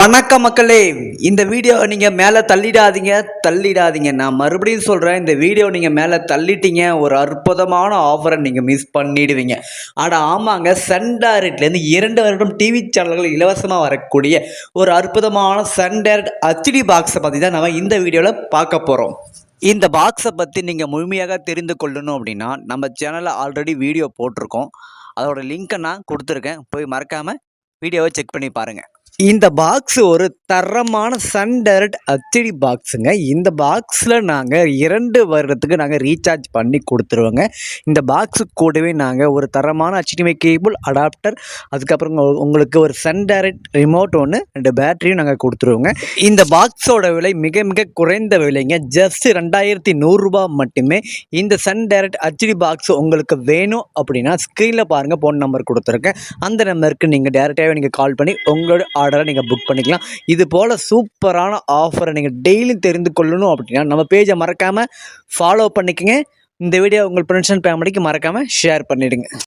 வணக்கம் மக்களே, இந்த வீடியோ நீங்கள் மேலே தள்ளிடாதீங்க. நான் மறுபடியும் சொல்கிறேன், இந்த வீடியோ நீங்கள் மேலே தள்ளிட்டீங்க, ஒரு அற்புதமான ஆஃபரை நீங்கள் மிஸ் பண்ணிடுவீங்க. ஆமாங்க, சன் டைரக்ட்லேருந்து 2 வருடம் டிவி சேனல்கள் இலவசமாக வரக்கூடிய ஒரு அற்புதமான சன் டைரக்ட் HD பாக்ஸை பற்றி தான் நம்ம இந்த வீடியோவில் பார்க்க போகிறோம். இந்த பாக்ஸை பற்றி நீங்கள் முழுமையாக தெரிந்து கொள்ளணும் அப்படின்னா நம்ம சேனலில் ஆல்ரெடி வீடியோ போட்டிருக்கோம். அதோட லிங்க்கை நான் கொடுத்துருக்கேன், போய் மறக்காமல் வீடியோவை செக் பண்ணி பாருங்கள். இந்த பாக்ஸ் ஒரு தரமான சன் டைரக்ட் HD பாக்ஸுங்க. இந்த பாக்ஸில் நாங்கள் 2 வருடத்துக்கு நாங்கள் ரீசார்ஜ் பண்ணி கொடுத்துருவோங்க. இந்த பாக்ஸு கூடவே நாங்கள் ஒரு தரமான HDMI கேபிள் அடாப்டர், அதுக்கப்புறம் உங்களுக்கு ஒரு சன் டைரக்ட் ரிமோட் ஒன்று, 2 பேட்டரியும் நாங்கள் கொடுத்துருவோங்க. இந்த பாக்ஸோட விலை மிக மிக குறைந்த விலைங்க, ஜஸ்ட் 2100 ரூபா மட்டுமே. இந்த சன் டைரக்ட் HD பாக்ஸ் உங்களுக்கு வேணும் அப்படின்னா ஸ்க்ரீனில் பாருங்கள், ஃபோன் நம்பர் கொடுத்துருக்கேன். அந்த நம்பருக்கு நீங்கள் டேரெக்டாகவே நீங்கள் கால் பண்ணி உங்களோட ஆர்டரை நீங்கள் புக் பண்ணிக்கலாம். இது போல் சூப்பரான ஆஃபரை நீங்கள் டெய்லியும் தெரிந்து கொள்ளணும் அப்படின்னா நம்ம பேஜை மறக்காமல் ஃபாலோ பண்ணிக்கங்க. இந்த வீடியோ உங்கள் ஃப்ரெண்ட்ஸ் அண்ட் ஃபேமிலிக்கு மறக்காமல் ஷேர் பண்ணிவிடுங்க.